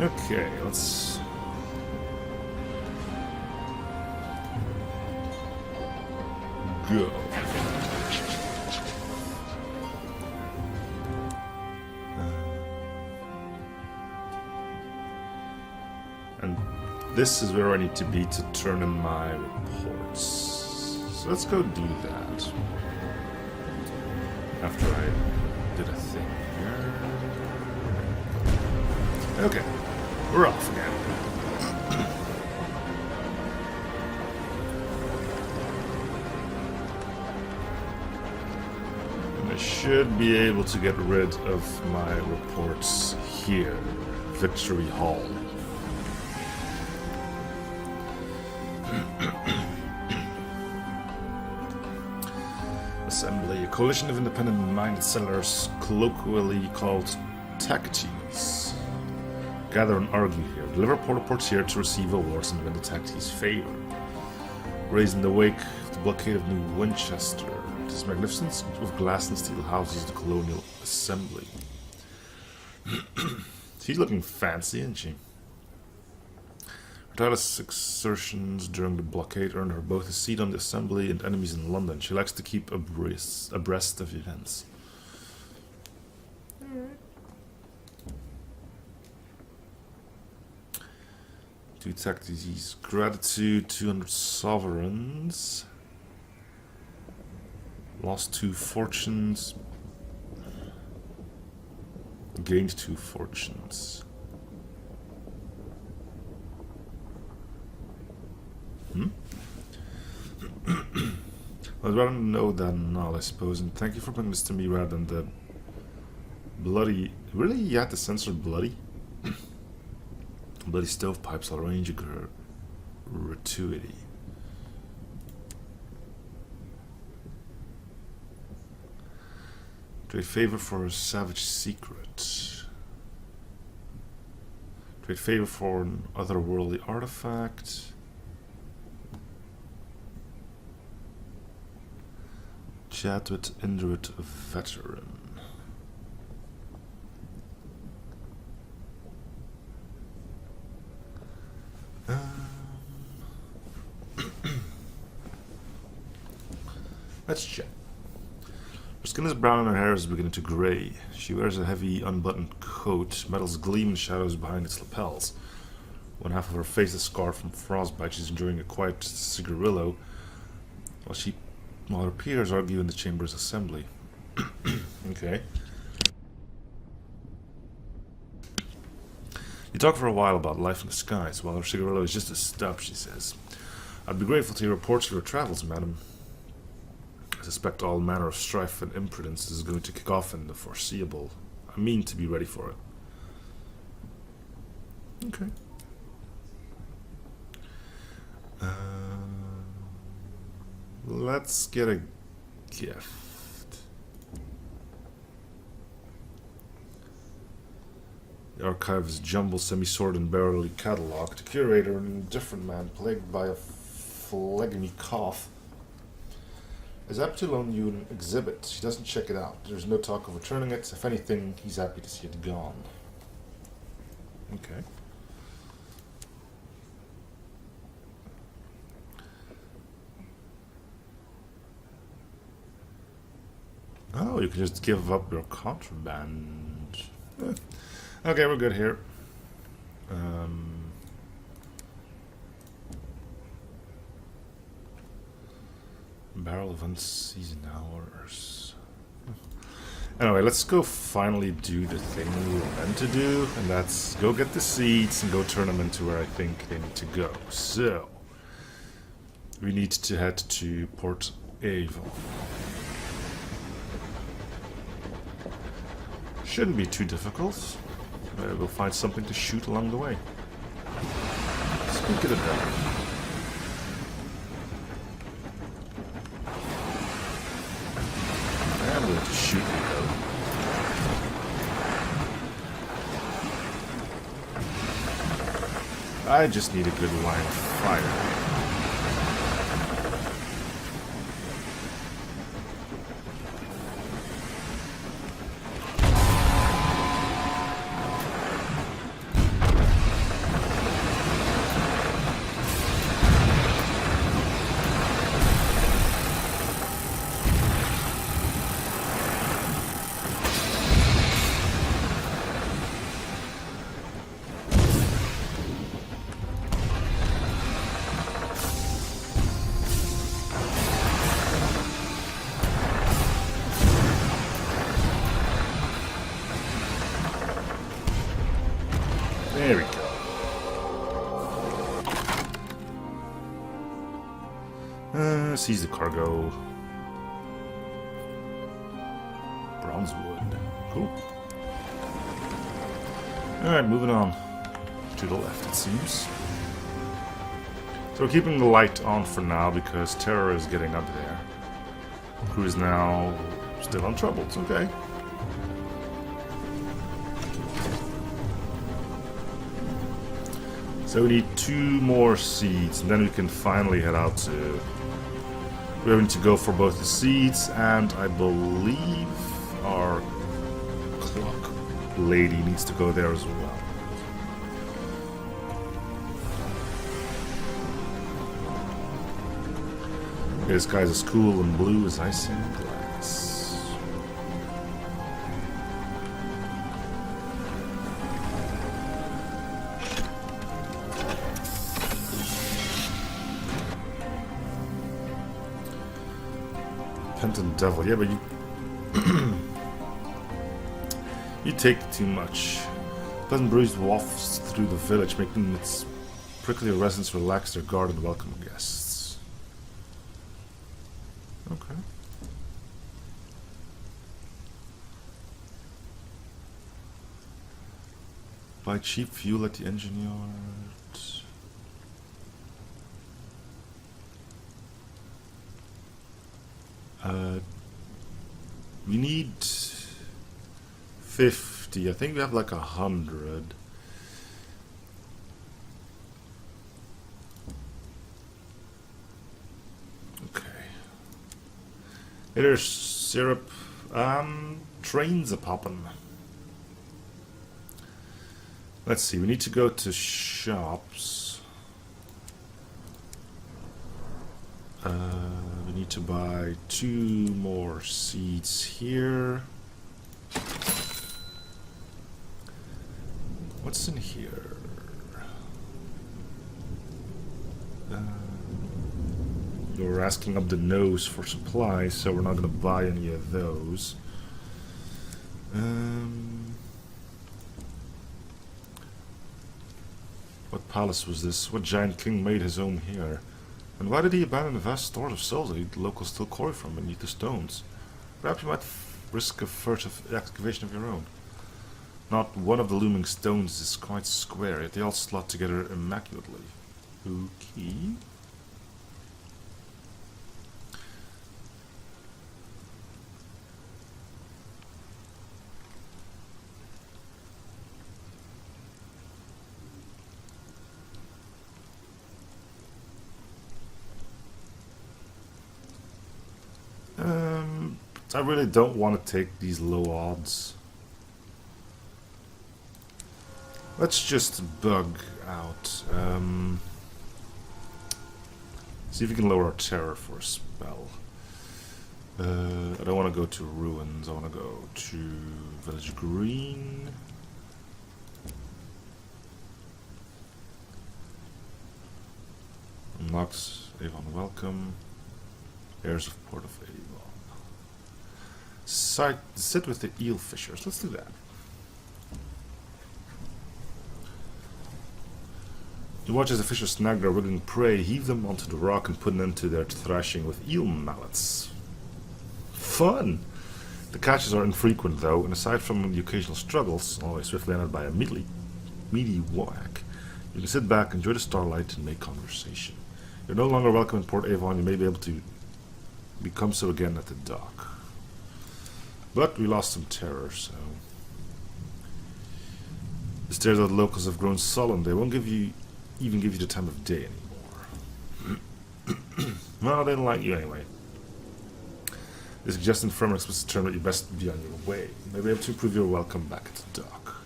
Okay, let's... go. And this is where I need to be to turn in my reports. So let's go do that. After I did a thing here. Okay, we're off again. I should be able to get rid of my reports here. Victory Hall. Assembly, a coalition of independent-minded settlers, colloquially called tactees. Gather and argue here. Deliver reports here to receive awards and win the tactees' favor. Raised in the wake of the blockade of New Winchester. This magnificence of glass and steel houses the colonial assembly. She's looking fancy, isn't she? Her tireless exertions during the blockade earned her both a seat on the assembly and enemies in London. She likes to keep abreast of events. Two tactics. Gratitude, 200 sovereigns. Lost 2 fortunes. Gained 2 fortunes. I'd rather know than not, I suppose, and thank you for bringing this to me rather than the bloody... Really? You had to censor bloody? Bloody stovepipes all arrange a gratuity. Trade favor for a savage secret. Trade favor for an otherworldly artifact. Chat with Indrid veteran. Let's check. Her skin is brown and her hair is beginning to gray. She wears a heavy unbuttoned coat. Metals gleam in shadows behind its lapels. One half of her face is scarred from frostbite. She's enjoying a quiet cigarillo while her peers argue in the chamber's assembly. Okay. You talk for a while about life in the skies, while her cigarillo is just a stub, she says. I'd be grateful to hear reports of your travels, madam. I suspect all manner of strife and imprudence is going to kick off in the foreseeable. I mean to be ready for it. Okay. Let's get a gift. The archive's jumbled semi-sword and barrelly catalog. The curator, an indifferent man plagued by a phlegmy cough, is happy to loan you an exhibit. She doesn't check it out. There's no talk of returning it. If anything, he's happy to see it gone. Okay. Oh, you can just give up your contraband. Okay, we're good here. Barrel of unseasoned hours. Anyway, let's go finally do the thing we were meant to do, and that's go get the seeds and go turn them into where I think they need to go. So, we need to head to Port Avon. Shouldn't be too difficult. Maybe we'll find something to shoot along the way. Speak of the devil. I'm going to shoot you though. I just need a good line of fire. There we go. Seize the cargo. Bronzewood. Cool. Alright, moving on. To the left, it seems. So we're keeping the light on for now because terror is getting up there. Crew is now still untroubled. It's okay. So we need 2 more seeds, and then we can finally head out to... We're going to go for both the seeds, and I believe our clock lady needs to go there as well. This guy's as cool and blue as ice and glass. Repentant devil, yeah, but you you take too much. Pleasant breeze wafts through the village, making its prickly residents relax their guard and welcome guests. Okay. Buy cheap fuel at the engine yard. We need 50. I think we have like 100. There's syrup. Trains are popping. Let's see, we need to go to shops. We need to buy 2 more seeds here. What's in here? We're asking up the nose for supplies, so we're not going to buy any of those. What palace was this? What giant king made his home here? And why did he abandon the vast stores of souls that the locals still quarry from beneath the stones? Perhaps you might risk a furtive excavation of your own. Not one of the looming stones is quite square, yet they all slot together immaculately. Okay. I really don't want to take these low odds. Let's just bug out. See if we can lower our terror for a spell. I don't want to go to ruins. I want to go to village green. Unlocks Avon welcome. Heirs of Port of Avon. Sit with the eel fishers. Let's do that. You watch as the fishers snag their wriggling prey, heave them onto the rock, and put an end to their thrashing with eel mallets. Fun! The catches are infrequent, though, and aside from the occasional struggles, always swiftly ended by a meaty whack, you can sit back, enjoy the starlight, and make conversation. You're no longer welcome in Port Avon. You may be able to become so again at the dock. But we lost some terror, so... The stares of the locals have grown sullen. They won't even give you the time of day anymore. Well, they don't like you anyway. They suggest in firm and explicit term that you best be on your way. They may be able to improve your welcome back at the dock.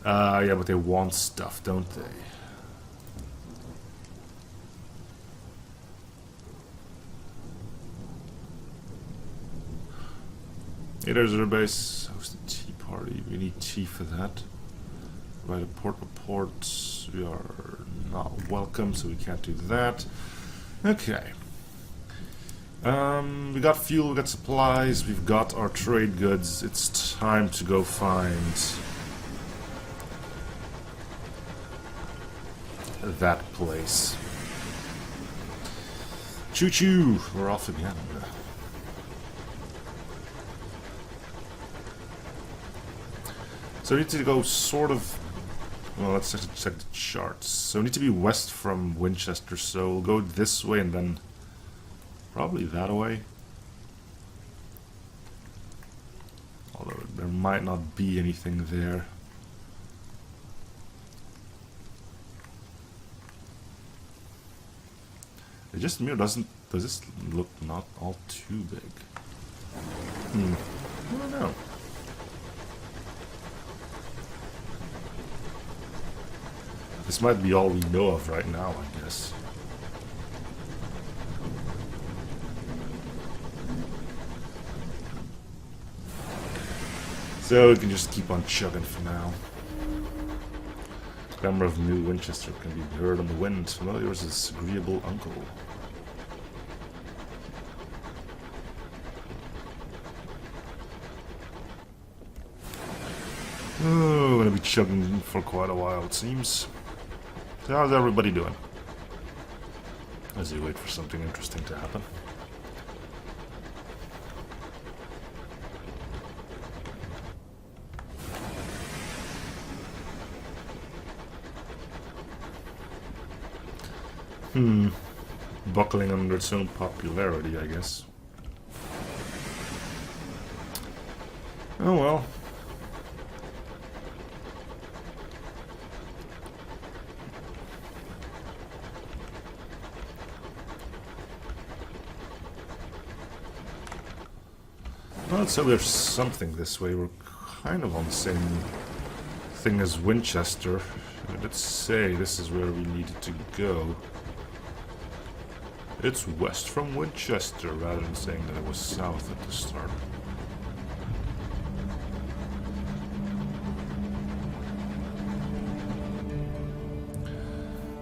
Yeah, but they want stuff, don't they? Hey, there's our base. Host a tea party. We need tea for that. Write a port report. We are not welcome, so we can't do that. Okay. We got fuel, we got supplies, we've got our trade goods. It's time to go find that place. Choo-choo! We're off again. So we need to go sort of... Well, let's check the charts. So we need to be west from Winchester, so we'll go this way and then... probably that way. Although there might not be anything there. It just mirror does this look not all too big? I don't know. This might be all we know of right now, I guess. So we can just keep on chugging for now. Clamor of New Winchester can be heard on the wind. Familiar as his agreeable uncle. Oh, we're gonna be chugging for quite a while, it seems. So how's everybody doing? As you wait for something interesting to happen. Buckling under its own popularity, I guess. Oh well. Well, let's say we have something this way. We're kind of on the same thing as Winchester. Let's say this is where we needed to go. It's west from Winchester, rather than saying that it was south at the start.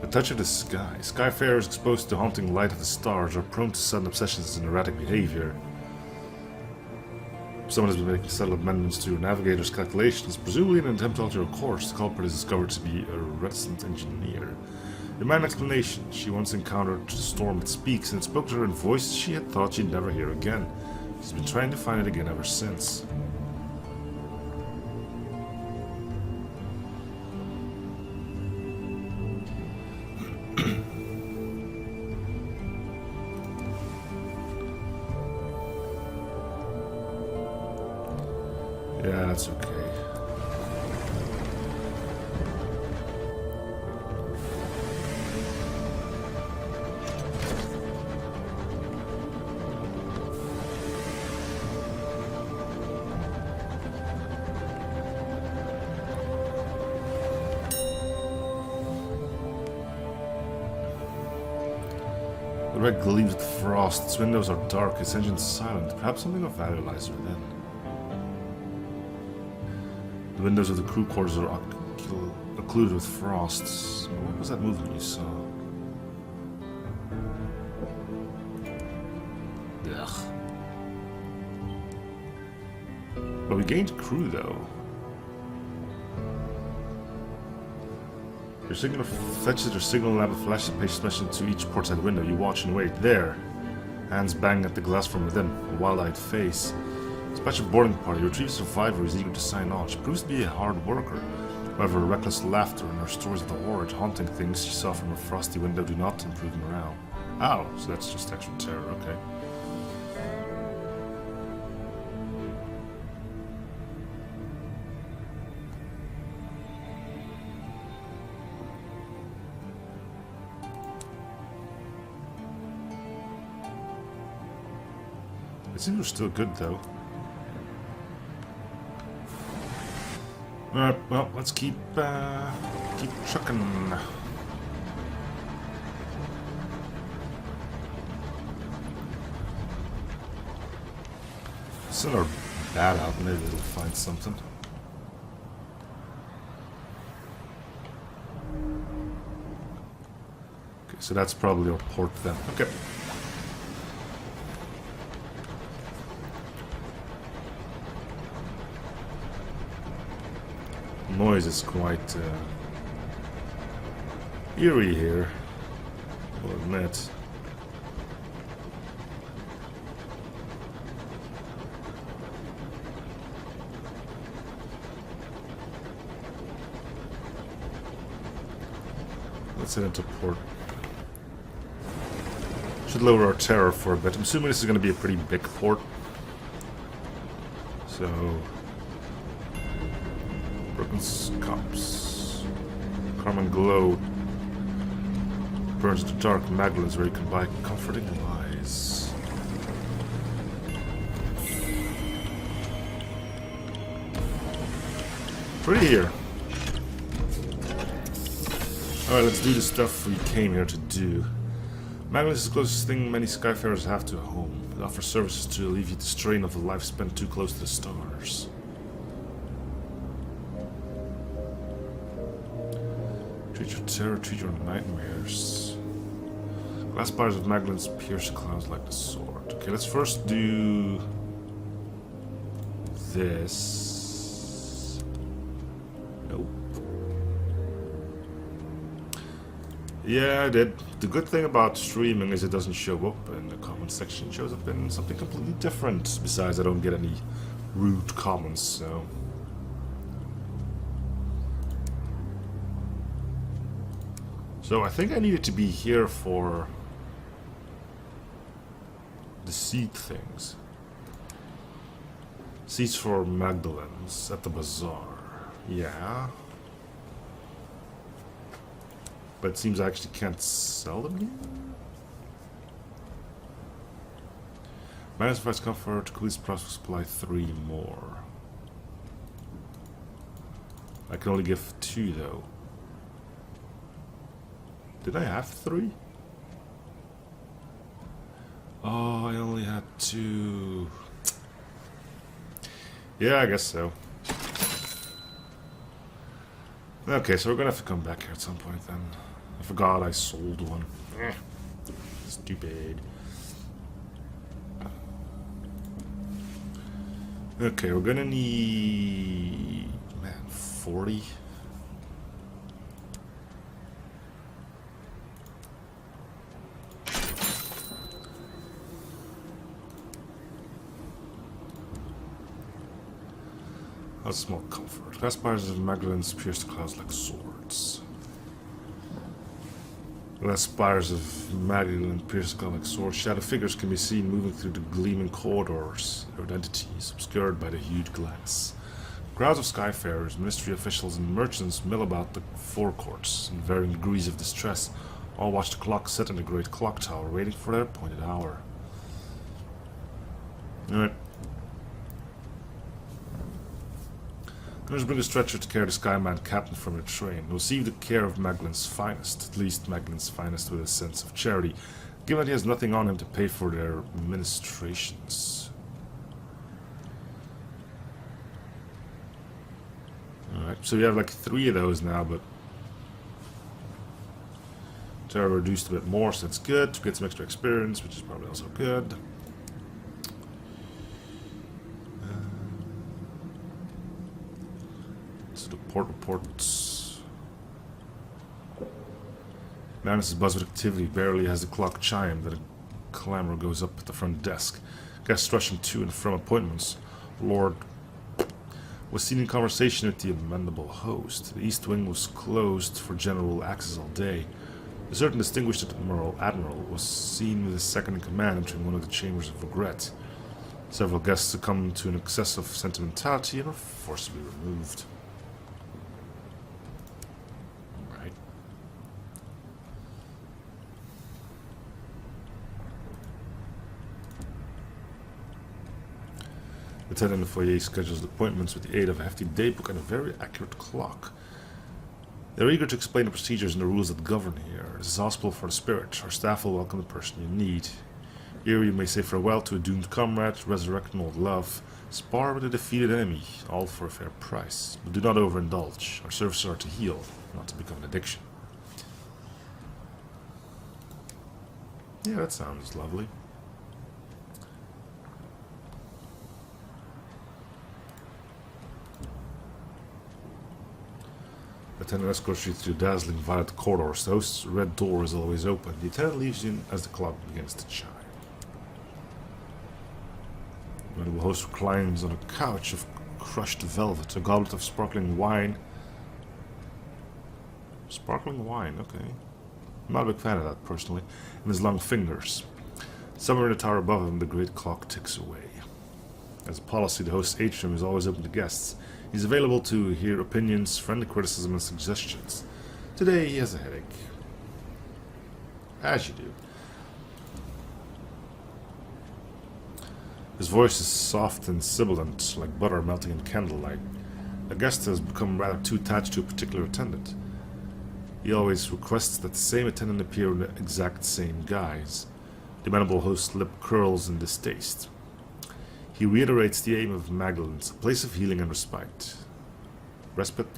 The touch of the sky. Skyfarers exposed to haunting light of the stars are prone to sudden obsessions and erratic behavior. Someone has been making subtle amendments to your navigator's calculations, presumably in an attempt to alter your course. The culprit is discovered to be a reticent engineer. Demand an explanation. She once encountered the storm at Speaks and spoke to her in voices she had thought she'd never hear again. She's been trying to find it again ever since. Yeah, that's okay. The red gleams with frost. Its windows are dark, its engines silent. Perhaps something of value lies within. The windows of the crew quarters are occluded with frost. What was that movement you saw? Ugh. But we gained crew, though. Your signal fetches your signal lamp, a flash and page smashed into each portside window. You watch and wait. There. Hands bang at the glass from within. A wild-eyed face. Dispatch a boarding party. Your retrieved survivor is eager to sign on. She proves to be a hard worker. However, her reckless laughter and her stories of the horrid, haunting things she saw from her frosty window do not improve morale. Oh, so that's just extra terror, okay. It seems we're still good, though. Alright, well, let's keep trucking. Send our bat out, maybe it'll find something. Okay, so that's probably our port then. Okay. Noise is quite eerie here, I'll admit. Let's head into port. Should lower our terror for a bit. I'm assuming this is going to be a pretty big port. So... broken cups. Carmine glow burns into dark Magdalene's where you can buy comforting lies. Pretty here. Alright, let's do the stuff we came here to do. Magdalene is the closest thing many Skyfarers have to a home. It offers services to alleviate the strain of a life spent too close to the stars. Treat your terror, treat your nightmares. Glass bars of Magdalene's pierce the clouds like the sword. Okay, let's first do this. Nope. Yeah, I did. The good thing about streaming is it doesn't show up in the comment section. It shows up in something completely different. Besides, I don't get any rude comments, so... So I think I needed to be here for the seat things. Seats for Magdalene's at the bazaar. Yeah. But it seems I actually can't sell them here. Minus 5 comfort, complete process supply 3 more. I can only give 2 though. Did I have 3? Oh, I only had 2. Yeah, I guess so. Okay, so we're gonna have to come back here at some point then. I forgot I sold one. Stupid. Okay, we're gonna need... man, 40? That's small comfort. Glass bars of Magdalene's pierce the clouds like swords. Glass spires of Magdalene pierce the clouds like swords. Shadow figures can be seen moving through the gleaming corridors, their identities obscured by the hued glass. Crowds of Skyfarers, ministry officials, and merchants mill about the forecourts in varying degrees of distress. All watch the clock set in the great clock tower, waiting for their appointed hour. Alright. Let's bring a stretcher to carry the Skyman captain from the train. Receive the care of Magdalene's finest, at least Magdalene's finest with a sense of charity, given that he has nothing on him to pay for their ministrations. Alright, so we have like 3 of those now, but terror reduced a bit more, so that's good. To get some extra experience, which is probably also good. Port reports. Madness is buzzed with activity. Barely has the clock chimed that a clamor goes up at the front desk. Guests rushing to and from appointments. Lord was seen in conversation with the amendable host. The East Wing was closed for general access all day. A certain distinguished admiral was seen with his second in command entering one of the chambers of regret. Several guests succumbed to an excess of sentimentality and were forcibly removed. The tenant in the foyer schedules appointments with the aid of a hefty daybook and a very accurate clock. They're eager to explain the procedures and the rules that govern here. This is hospital for the spirit. Our staff will welcome the person you need. Here you may say farewell to a doomed comrade, resurrect an old love, spar with a defeated enemy, all for a fair price. But do not overindulge. Our services are to heal, not to become an addiction. Yeah, that sounds lovely. The attendant escorts you through dazzling violet corridors. The host's red door is always open. The attendant leaves you in as the clock begins to chime. The noble host reclines on a couch of crushed velvet, a goblet of sparkling wine. Sparkling wine, okay. I'm not a big fan of that, personally. And his long fingers. Somewhere in the tower above him, the great clock ticks away. As a policy, the host's atrium is always open to guests. He's available to hear opinions, friendly criticism, and suggestions. Today, he has a headache. As you do. His voice is soft and sibilant, like butter melting in candlelight. The guest has become rather too attached to a particular attendant. He always requests that the same attendant appear in the exact same guise. The amenable host's lip curls in distaste. He reiterates the aim of Magdalene, a place of healing and respite. Respite?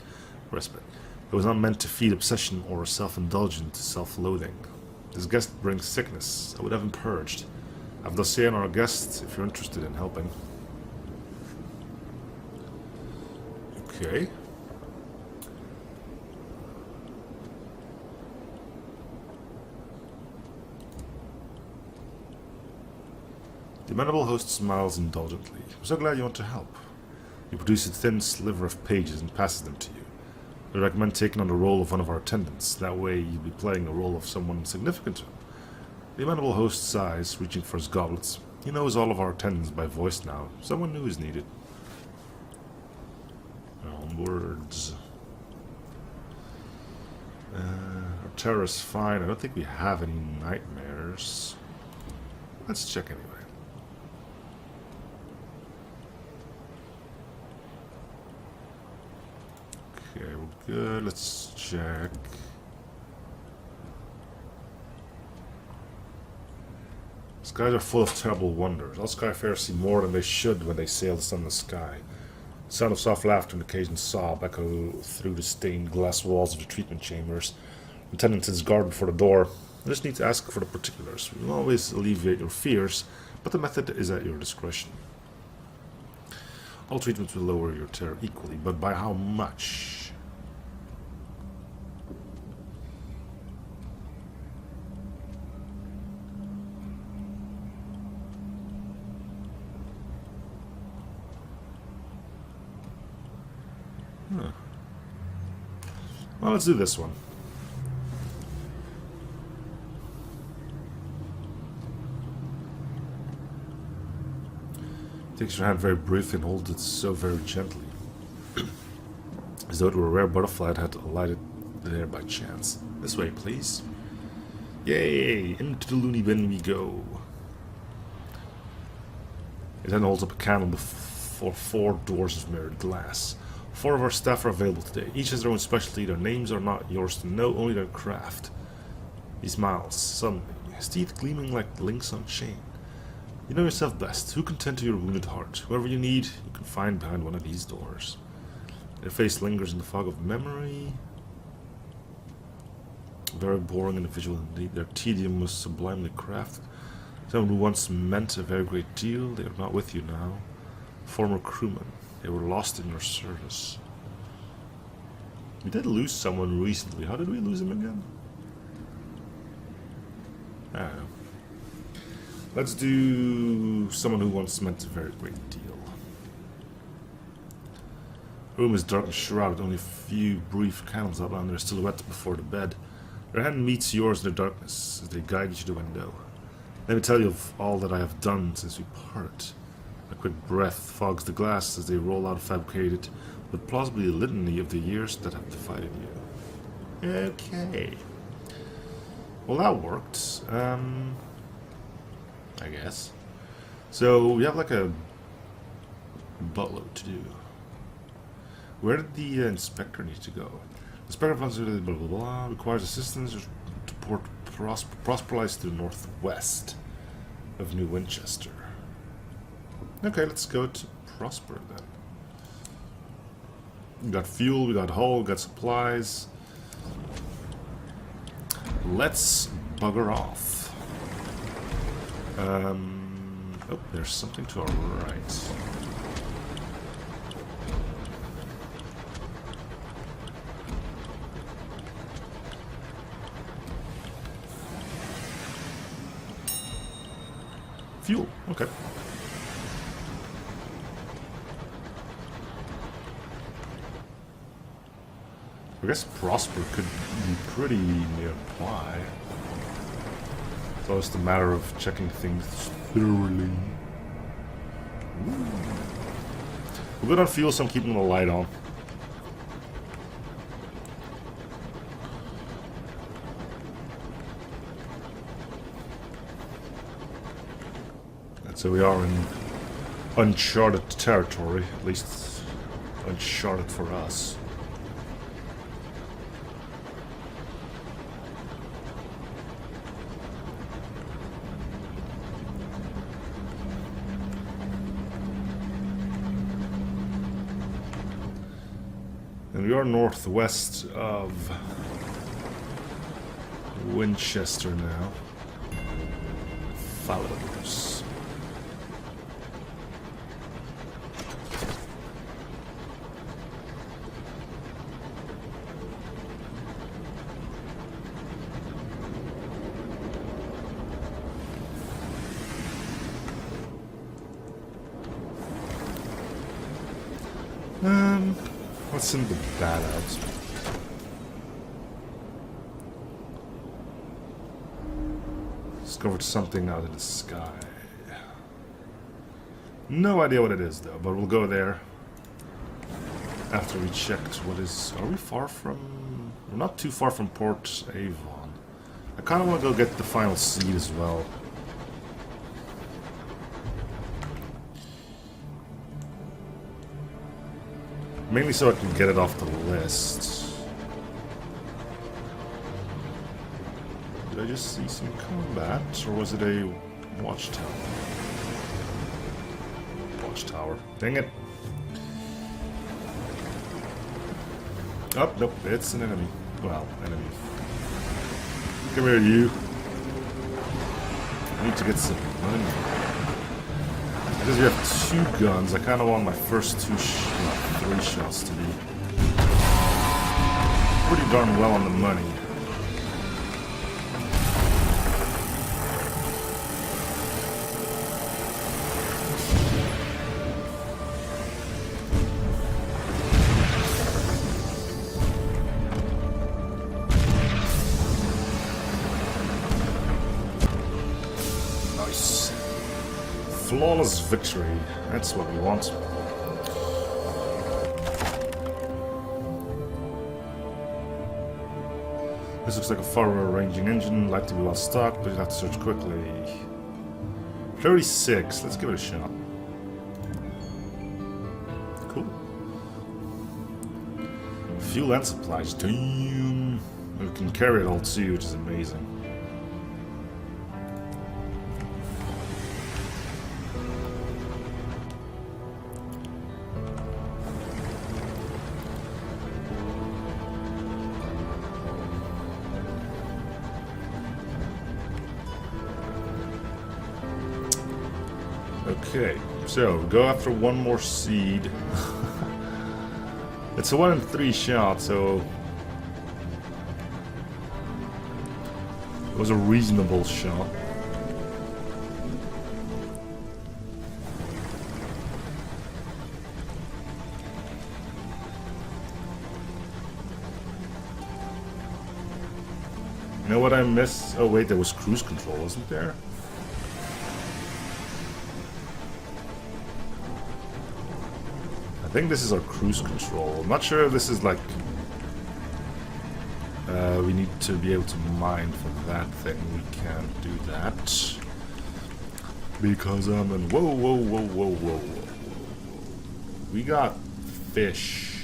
Respite. It was not meant to feed obsession or self-indulgent self-loathing. This guest brings sickness. I would have him purged. I have a dossier on our guest if you're interested in helping. Okay. The amenable host smiles indulgently. I'm so glad you want to help. He produces a thin sliver of pages and passes them to you. I recommend taking on the role of one of our attendants. That way you'll be playing the role of someone significant to him. The amenable host sighs, reaching for his goblets. He knows all of our attendants by voice now. Someone new is needed. Onwards. Our terror is fine. I don't think we have any nightmares. Let's check anyway. Okay, we're good. Let's check. Skies are full of terrible wonders. All skyfarers see more than they should when they sail the sunless sky. The sound of soft laughter and occasional sob echo through the stained glass walls of the treatment chambers. The attendant sits guard before the door. You just need to ask for the particulars. We will always alleviate your fears, but the method is at your discretion. All treatments will lower your terror equally, but by how much? Huh. Well, let's do this one. Takes your hand very briefly and holds it so very gently, as though it were a rare butterfly that had alighted there by chance. This way, please. Yay! Into the loony bin we go. It then holds up a candle before 4 doors of mirrored glass. 4 of our staff are available today. Each has their own specialty. Their names are not yours to know, only their craft. He smiles, suddenly, his teeth gleaming like links on chain. You know yourself best. Who can tend to your wounded heart? Whoever you need, you can find behind one of these doors. Their face lingers in the fog of memory. Very boring individual indeed. Their tedium was sublimely crafted. Someone who once meant a very great deal. They are not with you now. Former crewmen. They were lost in your service. We did lose someone recently. How did we lose him again? I don't know. Let's do someone who once meant a very great deal. The room is dark and shrouded. Only a few brief candles outline their silhouette before the bed. Their hand meets yours in the darkness as they guide you to the window. Let me tell you of all that I have done since we parted. A quick breath fogs the glass as they roll out a fabricated, but plausibly a litany of the years that have divided you. Okay. Well, that worked. I guess. So, we have like a buttload to do. Where did the inspector need to go? Inspector blah blah blah requires assistance to port Prosper lies to the northwest of New Winchester. Okay, let's go to Prosper then. We got fuel, we got hull, we got supplies. Let's bugger off. Oh, there's something to our right. Fuel, okay. I guess Prosper could be pretty nearby. So it's a matter of checking things thoroughly. Ooh. We're good on fuel, so I'm keeping the light on. And so we are in uncharted territory, at least uncharted for us. And we are northwest of Winchester now. Follows. Let's send the bat out. Discovered something out in the sky. No idea what it is though, but we'll go there after we checked what is... Are we far from... We're not too far from Port Avon. I kind of want to go get the final seed as well. Mainly so I can get it off the list. Did I just see some combat, or was it a watchtower? Watchtower. Dang it. Oh, nope, it's an enemy. Well, enemy. Come here, you. I need to get some money. Because we have two guns, I kind of want my first three shots to be pretty darn well on the money. Nice. Flawless victory. That's what we want. This looks like a far-ranging engine, like to be well stocked, but you have to search quickly. 36, let's give it a shot. Cool. Fuel and supplies, damn. We can carry it all too, which is amazing. Okay, so go after one more seed. It's a 1 in 3 shot, so it was a reasonable shot. You know what I missed? Oh wait, there was cruise control, wasn't there? I think this is our cruise control. I'm not sure if this is like... we need to be able to mine for that thing. We can't do that. Because I'm in... Whoa, whoa, whoa, whoa, whoa, whoa. We got fish.